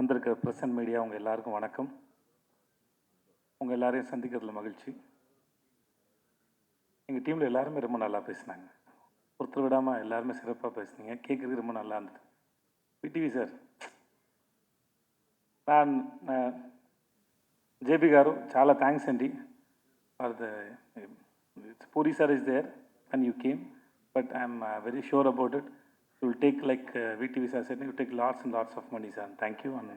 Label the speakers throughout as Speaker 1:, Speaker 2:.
Speaker 1: வந்திருக்கிற press and media உங்கள் எல்லாருக்கும் வணக்கம். உங்கள் எல்லாரையும் சந்திக்கிறதுல மகிழ்ச்சி. எங்கள் டீமில் எல்லாருமே ரொம்ப நல்லா பேசினாங்க. ஒருத்தர் விடாமல் எல்லாருமே சிறப்பாக பேசுனீங்க. கேட்குறதுக்கு ரொம்ப நல்லா இருந்தது. విటివి సార్, జేపీ గారు చాలా థ్యాంక్స్ అండి for the Puri sir is there and you came, but I'm very sure about it. You will take like VTV sir said, you take lots and lots of money, sir. Thank you and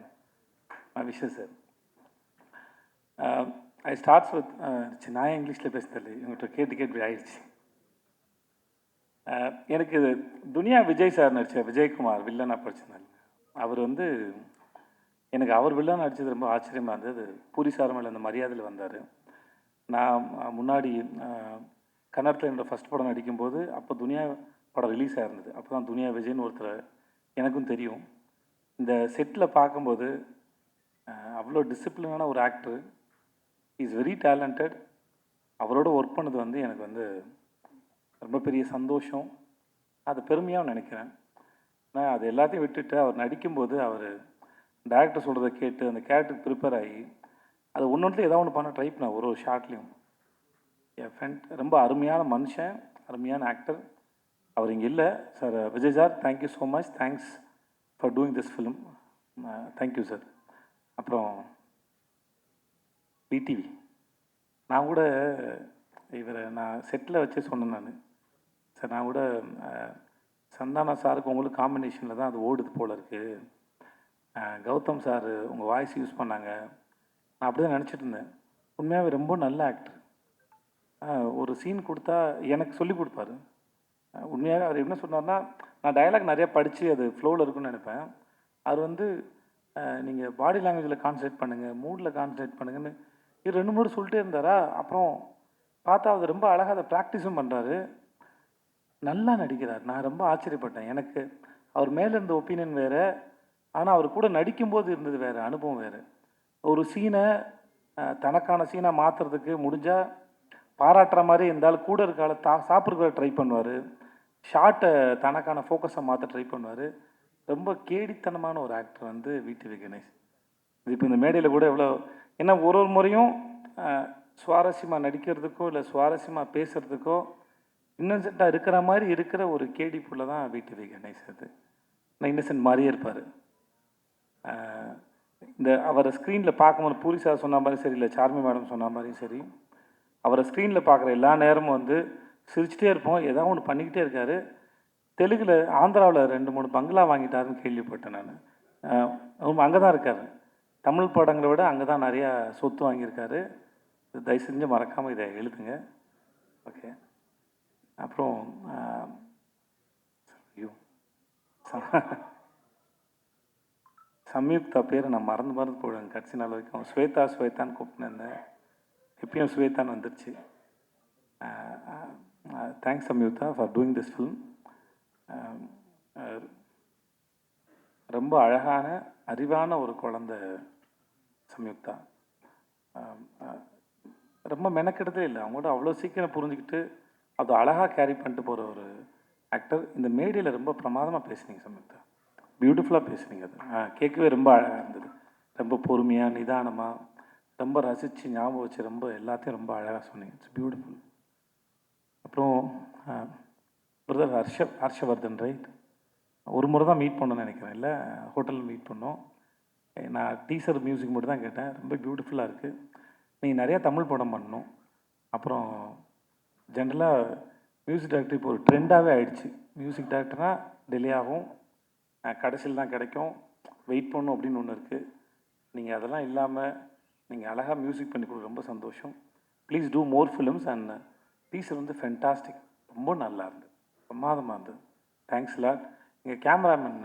Speaker 1: my wishes, sir. I starts with நான் இங்கிலீஷில் பேசுதல் இவங்கள்ட்ட கேட்டு இப்படி ஆயிடுச்சு. எனக்கு துனியா Vijay sir நடித்த விஜயகுமார் வில்லனாக படிச்சிருந்தாங்க. அவர் எனக்கு அவர் வில்லன் நடித்தது ரொம்ப ஆச்சரியமாக இருந்தது. பூரி சார் மேலே அந்த மரியாதையில் வந்தார். நான் முன்னாடி கன்னடத்தில் என்னோடய ஃபஸ்ட் படம் நடிக்கும்போது அப்போ துனியா படம் ரிலீஸ் ஆகிருந்தது. அப்போ தான் துனியா விஜய்னு ஒருத்தர் எனக்கும் தெரியும். இந்த செட்டில் பார்க்கும்போது அவ்வளோ டிசிப்ளினான ஒரு ஆக்டர், இஸ் வெரி டேலண்டட். அவரோட ஒர்க் பண்ணது எனக்கு ரொம்ப பெரிய சந்தோஷம். அது பெருமையாக நினைக்கிறேன். நான் அது எல்லாத்தையும் விட்டுட்டு அவர் நடிக்கும்போது அவர் டேரக்டர் சொல்கிறத கேட்டு அந்த கேரக்டருக்கு ப்ரிப்பேர் ஆகி அது ஒன்று ஏதாவது ஒன்று பண்ண ட்ரை பண்ணேன். ஒரு ஷார்ட்லேயும் என் ஃப்ரெண்ட் ரொம்ப அருமையான மனுஷன், அருமையான ஆக்டர். அவர் இங்கே இல்லை sir. Vijay sir, thank you so much. Thanks for doing this film. Thank you sir. அப்புறம் விடிவி, நான் கூட இவரை நான் செட்டில் வச்சே சொன்னேன். சார், நான் கூட சந்தானா சாருக்கு உங்களுக்கு காம்பினேஷனில் தான் அது ஓடுது போல் இருக்குது. கௌதம் சார் உங்கள் வாய்ஸ் யூஸ் பண்ணாங்க. நான் அப்படி தான் நினச்சிட்டு இருந்தேன். உண்மையாகவே ரொம்ப நல்ல ஆக்டர். ஒரு சீன் கொடுத்தா எனக்கு சொல்லி கொடுப்பாரு. உண்மையாகவே அவர் என்ன சொன்னார்னா, நான் டயலாக் நிறையா படித்து அது ஃப்ளோவில் இருக்குன்னு நினைப்பேன். அவர் நீங்கள் பாடி லாங்குவேஜில் கான்சன்ட்ரேட் பண்ணுங்கள், மூடில் கான்சன்ட்ரேட் பண்ணுங்கன்னு இது 2-3 சொல்லிட்டே இருந்தாரா. அப்புறம் பார்த்தா அவர் ரொம்ப அழகாக அதை ப்ராக்டிஸும் பண்ணுறாரு, நல்லா நடிக்கிறார். நான் ரொம்ப ஆச்சரியப்பட்டேன். எனக்கு அவர் மேலே இருந்த ஒப்பீனியன் வேறு, ஆனால் அவர் கூட நடிக்கும்போது இருந்தது வேறு, அனுபவம் வேறு. ஒரு சீனை தனக்கான சீனாக மாற்றுறதுக்கு முடிஞ்சால் பாராட்டுற மாதிரி இருந்தாலும் கூட இருக்கால சாப்பிட்றத ட்ரை பண்ணுவார். ஷார்ட்டை தனக்கான ஃபோக்கஸை மாற்ற ட்ரை பண்ணுவார். ரொம்ப கேடித்தனமான ஒரு ஆக்டர் விடிவி கணேஷ். இது இப்போ இந்த மேடையில் கூட எவ்வளோ ஏன்னா ஒரு முறையும் சுவாரஸ்யமாக நடிக்கிறதுக்கோ இல்லை சுவாரஸ்யமாக பேசுகிறதுக்கோ இன்னசென்ட்டாக இருக்கிற மாதிரி இருக்கிற ஒரு கேடி புள்ள தான் விடிவி கணேஷ். நான் இன்னசென்ட் மாதிரியே இருப்பார். அவரை ஸ்க்ரீனில் பார்க்கும்போது பூரி சார் சொன்ன மாதிரி சரி, இல்லை சார்மி மேடம் சொன்ன மாதிரியும் சரி, அவரை ஸ்க்ரீனில் பார்க்குற எல்லா நேரமும் சிரிச்சிட்டே இருப்போம். ஏதாவது ஒன்று பண்ணிக்கிட்டே இருக்கார். தெலுங்கில் ஆந்திராவில் 2-3 பங்களா வாங்கிட்டாருன்னு கேள்விப்பட்டேன் நான். அங்கே தான் இருக்கார். தமிழ் படங்களை விட அங்கே தான் நிறையா சொத்து வாங்கியிருக்காரு. தயவு செஞ்சு மறக்காமல் இதை எழுதுங்க. ஓகே. அப்புறம் சம்யுக்தா பேரை நான் மறந்து போடுவேன் கடைசி நாள் வரைக்கும். ஸ்வேதான்னு கூப்பிட்டுருந்தேன். எப்பயும் ஸ்வேதான்னு வந்துருச்சு. Thanks Samyuktha for doing this film. ரொம்ப அழகான அறிவான ஒரு குழந்தை சம்யுக்தா. ரொம்ப மெனக்கெடுதே இல்லை. அவங்களோட அவ்வளோ சீக்கிரம் புரிஞ்சுக்கிட்டு அது அழகாக கேரி பண்ணிட்டு போகிற ஒரு ஆக்டர். இந்த மேடையில் ரொம்ப பிரமாதமாக பேசுனீங்க சம்யுக்தா. பியூட்டிஃபுல்லாக பேசுனீங்க. அது கேட்கவே ரொம்ப அழகாக இருந்தது. ரொம்ப பொறுமையாக நிதானமாக ரொம்ப ரசித்து ஞாபகம் வச்சு ரொம்ப எல்லாத்தையும் ரொம்ப அழகாக சொன்னீங்க. It's beautiful. அப்புறம் பிரதர் ஹர்ஷவர்தன், ரைட்? ஒரு முறை தான் மீட் பண்ணணும்னு நினைக்கிறேன், இல்லை ஹோட்டலில் மீட் பண்ணோம். நான் டீசர் மியூசிக் மட்டும் தான் கேட்டேன். ரொம்ப பியூட்டிஃபுல்லாக இருக்குது. நீங்கள் நிறையா தமிழ் படம் பண்ணணும். அப்புறம் ஜென்ரலாக மியூசிக் டைரக்டர் இப்போ ஒரு ட்ரெண்டாகவே ஆகிடுச்சு. மியூசிக் டைரக்டர்னால் டிலே ஆகும், கடைசியில் தான் கிடைக்கும், வெயிட் பண்ணணும் அப்படின்னு ஒன்று இருக்குது. நீங்கள் அதெல்லாம் இல்லாமல் நீங்கள் அழகாக மியூசிக் பண்ணி கொடுக்க ரொம்ப சந்தோஷம். Please do more films. And teaser fantastic, ரொம்ப நல்லா இருந்தது, பிரமாதமாக இருந்தது. Thanks lot. எங்கள் கேமராமேன்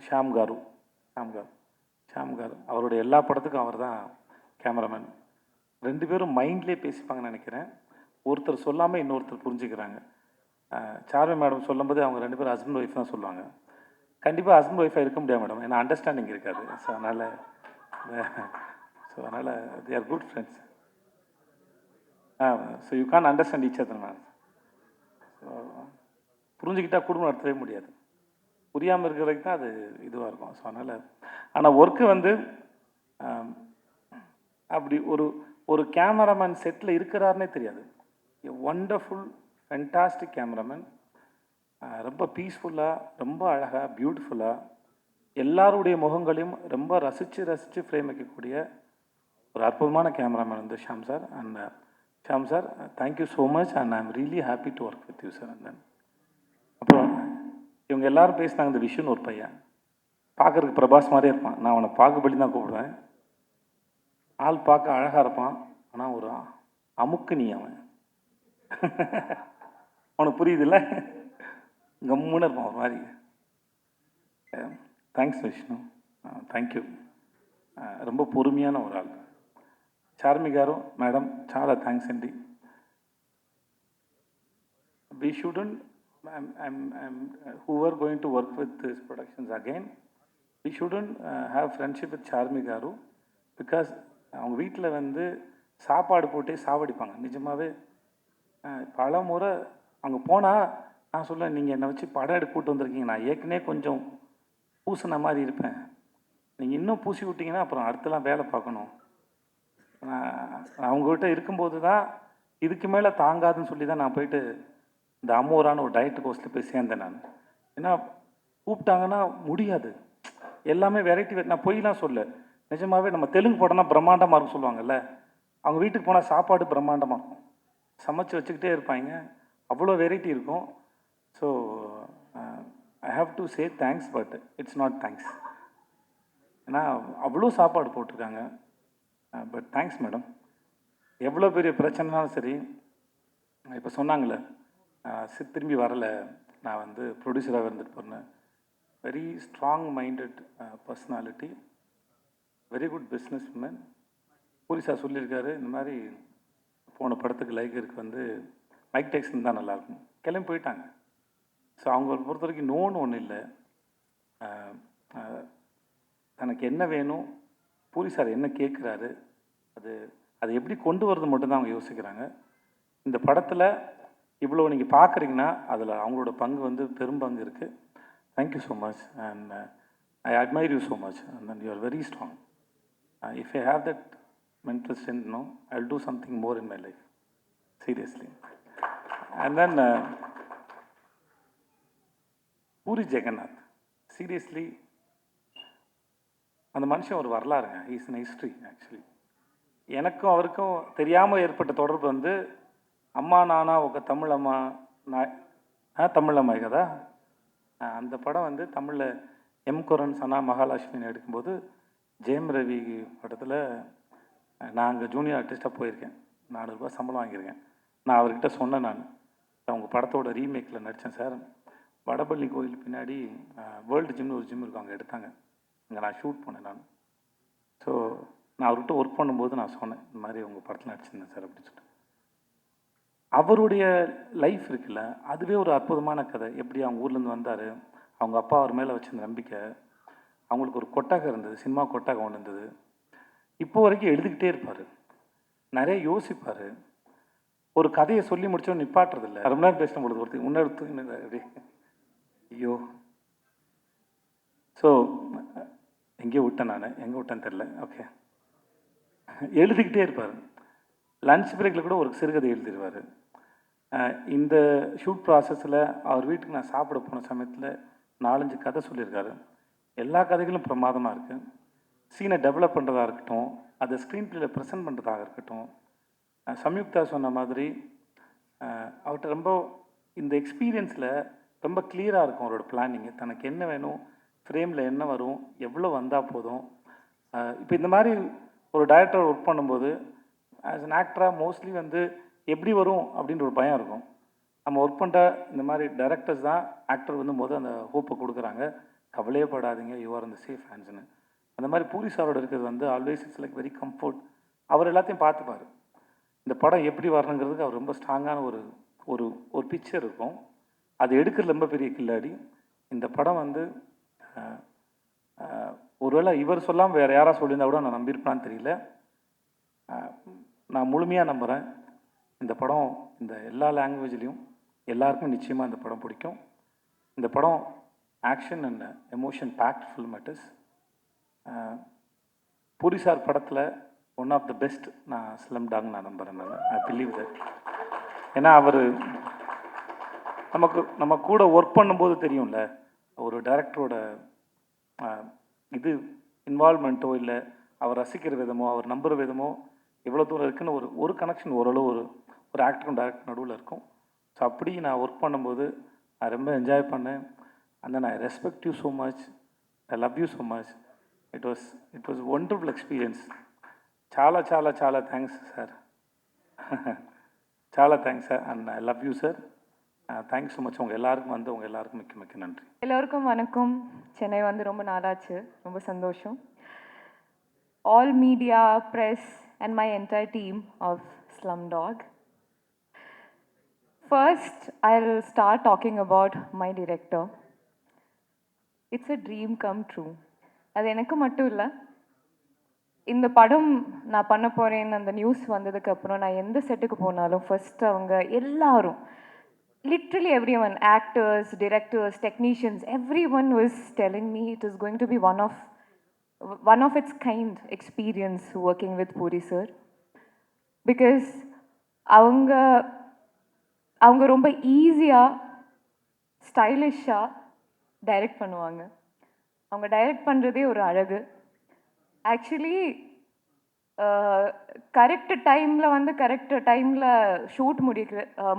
Speaker 1: ஷாம் காரு அவருடைய எல்லா படத்துக்கும் அவர் தான் கேமராமேன். 2 பேரும் மைண்ட்லேயே பேசிப்பாங்கன்னு நினைக்கிறேன். ஒருத்தர் சொல்லாமல் இன்னொருத்தர் புரிஞ்சுக்கிறாங்க. சார்மி மேடம் சொல்லும்போது அவங்க 2 பேரும் ஹஸ்பண்ட் ஒய்ஃப் தான் சொல்லுவாங்க. கண்டிப்பாக ஹஸ்பண்ட் ஒய்ஃபாக இருக்க முடியாது மேடம், ஏன்னா அண்டர்ஸ்டாண்டிங் இருக்காது. அதனால் they are good friends. So you can understand each other ma'am. So புரிஞ்சுக்கிட்டால் குடும்பம் நடத்தவே முடியாது. புரியாமல் இருக்கிறதுக்கு தான் அது இதுவாக இருக்கும். ஸோ அதனால் ஆனால் ஒர்க்கு வந்து அப்படி ஒரு ஒரு கேமராமேன் செட்டில் இருக்கிறாருன்னே தெரியாது. Wonderful fantastic cameraman. ரொம்ப பீஸ்ஃபுல்லாக, ரொம்ப அழகாக, பியூட்டிஃபுல்லாக எல்லாருடைய முகங்களையும் ரொம்ப ரசித்து ஃப்ரேம் வைக்கக்கூடிய ஒரு அற்புதமான கேமராமேன் வந்து Shaam sir. And Shaam sir, thank you so much and I am really happy to work with you sir. And then அப்புறம் இவங்க எல்லாரும் பேசினாங்க. இந்த விஷுன்னு ஒரு பையன் பார்க்குறதுக்கு பிரபாஸ் மாதிரியே இருப்பான். நான் அவனை பாகுபலி தான் கூப்பிடுவேன். ஆள் பார்க்க அழகாக இருப்பான், ஆனால் ஒரு அமுக்கு நீ அவன் அவனுக்கு புரியுதுல்ல, கம்முன்னு இருப்பான் ஒரு மாதிரி. Thanks Vishnu, thank you. ரொம்ப பொறுமையான ஒரு ஆள். చార్మి గారు, మేడం చాలా థ్యాంక్స్ అండి. We shouldn't, who are going to work with these productions again, we shouldn't have friendship with Charmi గారు because அவங்க வீட்டில் வந்து சாப்பாடு போட்டே சாவடிப்பாங்க. நிஜமாகவே பல முறை அங்கே போனால் நான் சொல்ல, நீங்கள் என்னை வச்சு படம் எடுக்க கூட்டு வந்திருக்கீங்க, நான் ஏற்கனவே கொஞ்சம் பூசின மாதிரி இருப்பேன், நீங்கள் இன்னும் பூசி விட்டிங்கன்னா அப்புறம் அடுத்தலாம் வேலை பார்க்கணும். அவங்ககிட்ட இருக்கும்போது தான் இதுக்கு மேலே தாங்காதுன்னு சொல்லி தான் நான் போயிட்டு இந்த அம்மோரான ஒரு டயட் கோர்ஸில் போய் சேர்ந்தேன் நான். ஏன்னா கூப்பிட்டாங்கன்னா முடியாது, எல்லாமே வெரைட்டி. நான் பொய்லாம் சொல்ல, நிஜமாகவே நம்ம தெலுங்கு படம்னா பிரம்மாண்டமாக இருக்கும் சொல்லுவாங்கல்ல, அவங்க வீட்டுக்கு போனால் சாப்பாடு பிரம்மாண்டமாக இருக்கும், சமைச்சு வச்சுக்கிட்டே இருப்பாங்க, அவ்வளோ வெரைட்டி இருக்கும். So I have to say thanks, but it's not thanks. ஏன்னா அவ்வளோ சாப்பாடு போட்டிருக்காங்க. But thanks madam. எவ்வளோ பெரிய பிரச்சனைனாலும் சரி, இப்போ சொன்னாங்களே திரும்பி வரலை, நான் வந்து ப்ரொடியூசராக இருந்துட்டு போனேன். Very strong minded personality, very good business woman. Puri sir சொல்லியிருக்காரு, இந்த மாதிரி போன படத்துக்கு லைகருக்கு வந்து மைக் டைசன் தான் நல்லாயிருக்கும், கிளம்பி போயிட்டாங்க. ஸோ அவங்களை பொறுத்த வரைக்கும் நோன்னு ஒன்றும் இல்லை. தனக்கு என்ன வேணும், பூரி சார் என்ன கேட்குறாரு, அது எப்படி கொண்டு வரது மட்டும்தான் அவங்க யோசிக்கிறாங்க. இந்த படத்தில் இவ்வளோ நீங்கள் பார்க்குறீங்கன்னா அதில் அவங்களோட பங்கு வந்து பெரும்பங்கு இருக்குது. Thank you so much and I admire you so much and then you are very strong. If I have that mental strength, no, I will do something more in my life, seriously. And then Puri Jagannath, seriously அந்த மனுஷன் ஒரு வரலாறுங்க. Is an history actually. எனக்கும் அவருக்கும் தெரியாமல் ஏற்பட்ட தொடர்பு வந்து அம்மா நானா ఒక தமிழம்மா தமிழம்மாய் கதா, அந்த படம் வந்து தமிழில் எம் குரன் சனா மகாலட்சுமின்னு எடுக்கும்போது ஜெயம் ரவி படத்தில் நான் அங்கே ஜூனியர் ஆர்டிஸ்ட்டாக போயிருக்கேன். 400 ரூபா சம்பளம் வாங்கியிருக்கேன். நான் அவர்கிட்ட சொன்னேன், நான் அவங்க படத்தோட ரீமேக்கில் நடித்தேன் சார், வடபள்ளி கோயில் பின்னாடி வேர்ல்டு ஜிம்னு ஒரு ஜிம் இருக்கும், அங்கே எடுத்தாங்க, அங்கே நான் ஷூட் பண்ணேன் நான். ஸோ நான் அவர்கிட்ட ஒர்க் பண்ணும்போது நான் சொன்னேன், இந்த மாதிரி உங்கள் படத்தில் நடிச்சிருந்தேன் சார் அப்படின்னு சொல்லிட்டு. அவருடைய லைஃப் இருக்குல்ல, அதுவே ஒரு அற்புதமான கதை. எப்படி அவங்க ஊர்லேருந்து வந்தார், அவங்க அப்பா அவர் மேலே வச்சிருந்த நம்பிக்கை, அவங்களுக்கு ஒரு கொட்டகம் இருந்தது, சினிமா கொட்டகம் ஒன்று இருந்தது. இப்போ வரைக்கும் எழுதிக்கிட்டே இருப்பார், நிறைய யோசிப்பார், ஒரு கதையை சொல்லி முடிச்சோம் நிப்பாட்டுறதில்லை. ரொம்ப நேரம் பேசின பொழுது ஒருத்தர் முன்னெடுத்து அப்படி ஐயோ. ஸோ எங்கேயோ விட்டேன், நான் எங்கே விட்டேன்னு தெரில. ஓகே, எழுதிக்கிட்டே இருப்பார். லன்ச் பிரேக்கில் கூட ஒரு சிறுகதை எழுதிடுவார். இந்த ஷூட் ப்ராசஸில் அவர் வீட்டுக்கு நான் சாப்பிட போன சமயத்தில் 4-5 கதை சொல்லியிருக்காரு. எல்லா கதைகளும் பிரமாதமாக இருக்குது. சீனை டெவலப் பண்ணுறதா இருக்கட்டும், அதை ஸ்க்ரீன் பிளேயில் ப்ரெசென்ட் பண்ணுறதாக இருக்கட்டும். சம்யுக்தா சொன்ன மாதிரி அவர்கிட்ட ரொம்ப இந்த எக்ஸ்பீரியன்ஸில் ரொம்ப கிளியராக இருக்கும் அவரோட பிளானிங்கு. தனக்கு என்ன வேணும், ஃப்ரேமில் என்ன வரும், எவ்வளோ வந்தால் போதும். இப்போ இந்த மாதிரி ஒரு டைரக்டர் ஒர்க் பண்ணும்போது ஆஸ் அன் ஆக்டராக மோஸ்ட்லி வந்து எப்படி வரும் அப்படின்ற ஒரு பயம் இருக்கும். நம்ம ஒர்க் பண்ணுற இந்த மாதிரி டைரக்டர்ஸ் தான் ஆக்டர் வந்து அந்த ஹோப்பை கொடுக்குறாங்க, கவலையே படாதீங்க, யூ ஆர் இந்த சேஃப் ஹேண்ட்ஸ்னு. அந்த மாதிரி பூரி சாரோட இருக்கிறது வந்து always it's like very comfort. அவர் எல்லாத்தையும் பார்த்துப்பார். இந்த படம் எப்படி வரணுங்கிறதுக்கு அவர் ரொம்ப ஸ்ட்ராங்கான ஒரு ஒரு ஒரு பிக்சர் இருக்கும். அது எடுக்கிறது ரொம்ப பெரிய கில்லாடி. இந்த படம் வந்து ஒருவேளை இவர் சொல்லாமல் வேறு யாராவது சொல்லியிருந்தா கூட நான் நம்பியிருப்பான்னு தெரியல. நான் முழுமையாக நம்புகிறேன், இந்த படம் இந்த எல்லா லாங்குவேஜ்லேயும் எல்லாருக்கும் நிச்சயமாக இந்த படம் பிடிக்கும். இந்த படம் action and emotion packed film it is. Puri sir படத்தில் ஒன் ஆஃப் த பெஸ்ட் நான் ஸ்லம் டாக் நான் நம்புகிறேன். I believe that. ஏன்னா அவர் நம்ம கூட ஒர்க் பண்ணும்போது தெரியும்ல, ஒரு டைரக்டரோட இது இன்வால்மெண்ட்டோ இல்லை அவர் ரசிக்கிற விதமோ அவர் நம்புகிற விதமோ எவ்வளோ தூரம் இருக்குன்னு ஒரு கனெக்ஷன் ஓரளவு ஒரு ஆக்டரும் டைரக்டர் நடுவில் இருக்கும். ஸோ அப்படி நான் ஒர்க் பண்ணும்போது நான் ரொம்ப என்ஜாய் பண்ணேன். And then I respect you so much, I love you so much. It was wonderful experience. చాలా చాలా చాలా థ్యాంక్స్ సార్. చాలా thanks sir. And I love you sir. Thanks so much. உங்கள் எல்லாருக்கும் மிக்க மிக்க நன்றி.
Speaker 2: எல்லோருக்கும் வணக்கம். சென்னை வந்து ரொம்ப நாளாச்சு, ரொம்ப சந்தோஷம். All media, press and my entire team of Slumdog. First, I'll start talking about my director. It's a dream come true. அது எனக்கு மட்டும் இல்லை, இந்த படம் நான் பண்ண போகிறேன்னு அந்த நியூஸ் வந்ததுக்கப்புறம் நான் எந்த செட்டுக்கு போனாலும் ஃபஸ்ட்டு அவங்க எல்லாரும், literally everyone, actors, directors, technicians, everyone was telling me it is going to be one of its kind experience working with Puri sir, because அவங்க ரொம்ப ஈஸியாக ஸ்டைலிஷாக டைரக்ட் பண்ணுவாங்க. அவங்க டைரக்ட் பண்ணுறதே ஒரு அழகு. ஆக்சுவலி கரெக்ட் டைமில் ஷூட்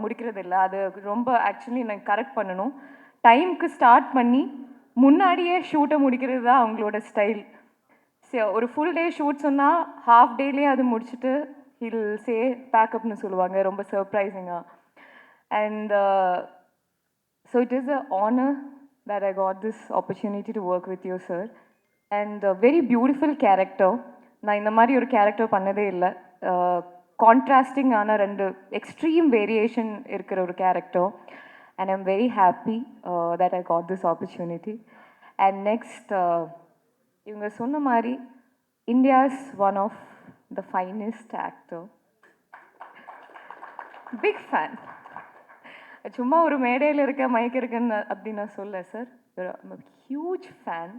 Speaker 2: முடிக்கிறது இல்லை, அது ரொம்ப ஆக்சுவலி எனக்கு கரெக்ட் பண்ணணும். டைமுக்கு ஸ்டார்ட் பண்ணி முன்னாடியே ஷூட்டை முடிக்கிறது தான் அவங்களோட ஸ்டைல். ஒரு ஃபுல் டே ஷூட் சொன்னால் ஹாஃப் டேலேயே அது முடிச்சுட்டு ஹில் சே பேக்கப்னு சொல்லுவாங்க, ரொம்ப சர்ப்ரைசிங்காக. And so it is a honour that I got this opportunity to work with you, sir. And a very beautiful character. நான் இந்த மாதிரி ஒரு கேரக்டர் பண்ணதே இல்லை. கான்ட்ராஸ்டிங் ஆன ரெண்டு எக்ஸ்ட்ரீம் வேரியேஷன் இருக்கிற ஒரு character. And I'm very happy that I got this opportunity. And next, இவங்க சொன்ன மாதிரி India's one of the finest actor. Big fan. சும்மா ஒரு மேடையில் இருக்க மைக் இருக்குன்னு அப்படின்னு நான் சொல்ல சார், ஹியூஜ் ஃபேன்.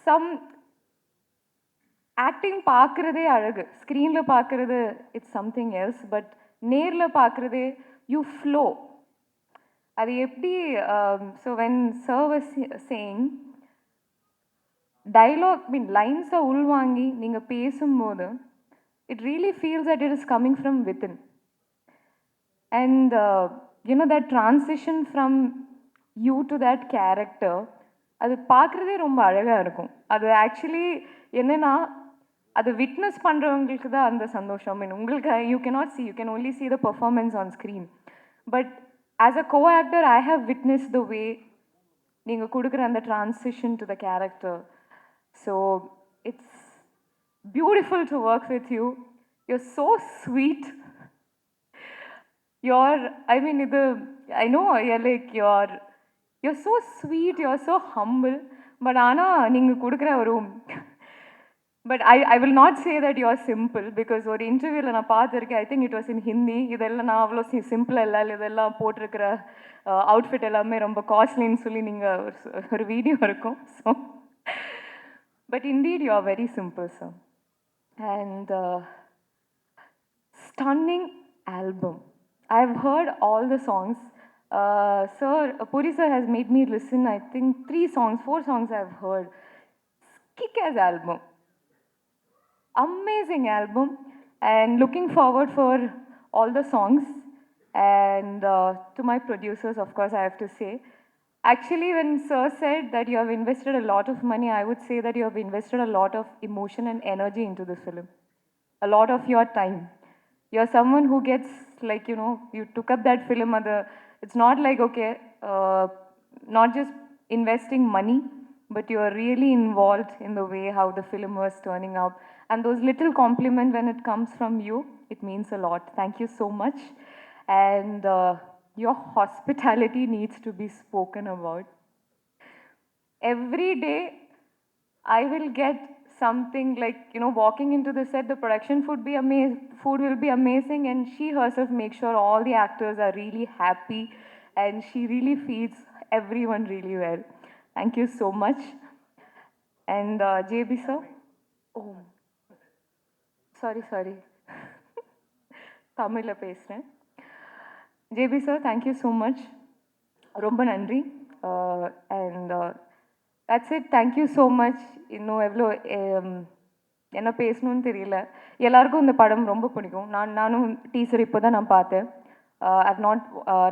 Speaker 2: சம் ஆக்டிங் பார்க்குறதே அழகு, ஸ்க்ரீனில் பார்க்குறது இட்ஸ் சம்திங் எல்ஸ், பட் நேரில் பார்க்குறதே யூ ஃப்ளோ. அது எப்படி? So when sir was saying dialogue லைன்ஸை உள்வாங்கி நீங்கள் பேசும்போது it really feels that it is coming from within. And that transition from you to that character, அது பார்க்குறதே ரொம்ப அழகாக இருக்கும். அது ஆக்சுவலி என்னென்னா, அது விட்னஸ் பண்ணுறவங்களுக்கு தான் அந்த சந்தோஷம். உங்களுக்கு you cannot see, you can only see the performance on screen. But as a co-actor, I have witnessed the way நீங்கள் கொடுக்குற அந்த transition to the character. So it's beautiful to work with you. You're so sweet. I know you're so sweet, you're so humble, but நீங்கள் கொடுக்குற ஒரு but I will not say that you're simple, because ஒரு இன்டர்வியூவில் நான் பார்த்துருக்கேன், I think it was in Hindi, இதெல்லாம் நான் அவ்வளோ சிம்பிளாக இல்லை, இதெல்லாம் போட்டிருக்கிற அவுட்ஃபிட் எல்லாமே ரொம்ப காஸ்ட்லின்னு சொல்லி நீங்கள் ஒரு வீடியோ இருக்கும். So but indeed you are very simple, sir. And stunning album. I've heard all the songs. Sir, Puri sir has made me listen, I think 4 songs I've heard. Kick-ass album. Amazing album. And looking forward for all the songs. And to my producers, of course, I have to say. Actually, when sir said that you have invested a lot of money, I would say that you have invested a lot of emotion and energy into this film. A lot of your time. You're someone who gets, you took up that film. It's not like, okay, not just investing money, but you are really involved in the way how the film was turning out. And those little compliments when it comes from you, it means a lot. Thank you so much. And your hospitality needs to be spoken about. Every day, I will get something like, walking into the set, the production food will be amazing, and she herself makes sure all the actors are really happy, and she really feeds everyone really well. Thank you so much. And JB sir, oh, sorry. தமிழில் பேசுகிறேன். JP sir, thank you so much, ரொம்ப நன்றி. And that's it, thank you so much. இன்னும் எவ்வளோ என்ன பேசணும்னு தெரியல. எல்லாருக்கும் இந்த படம் ரொம்ப பிடிக்கும். நானும் டீசர் இப்போ தான் நான் பார்த்தேன். ஐவ் நாட்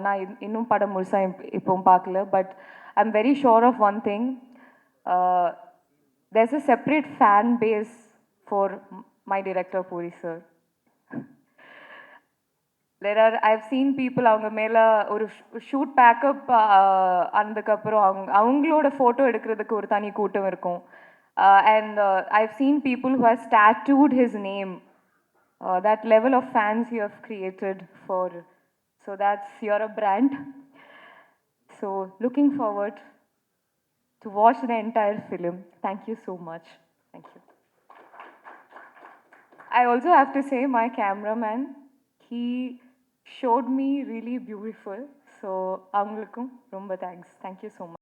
Speaker 2: நான் இன்னும் படம் முழுசாக இப்போவும் பார்க்கல. But I am very sure of one thing, there's a separate fan base for my director Puri sir. I've seen people அவங்க மேலே ஒரு ஷூட் பேக்கப் ஆனதுக்கப்புறம் அவங்களோட ஃபோட்டோ எடுக்கிறதுக்கு ஒரு தனி கூட்டம் இருக்கும். And I've seen people who have tattooed his name. That level of fans you have created for, so you're a brand. So looking forward to watch the entire film. Thank you so much. Thank you. I also have to say my cameraman, he showed me really beautiful. So, avungalukkum romba thanks. Thank you so much.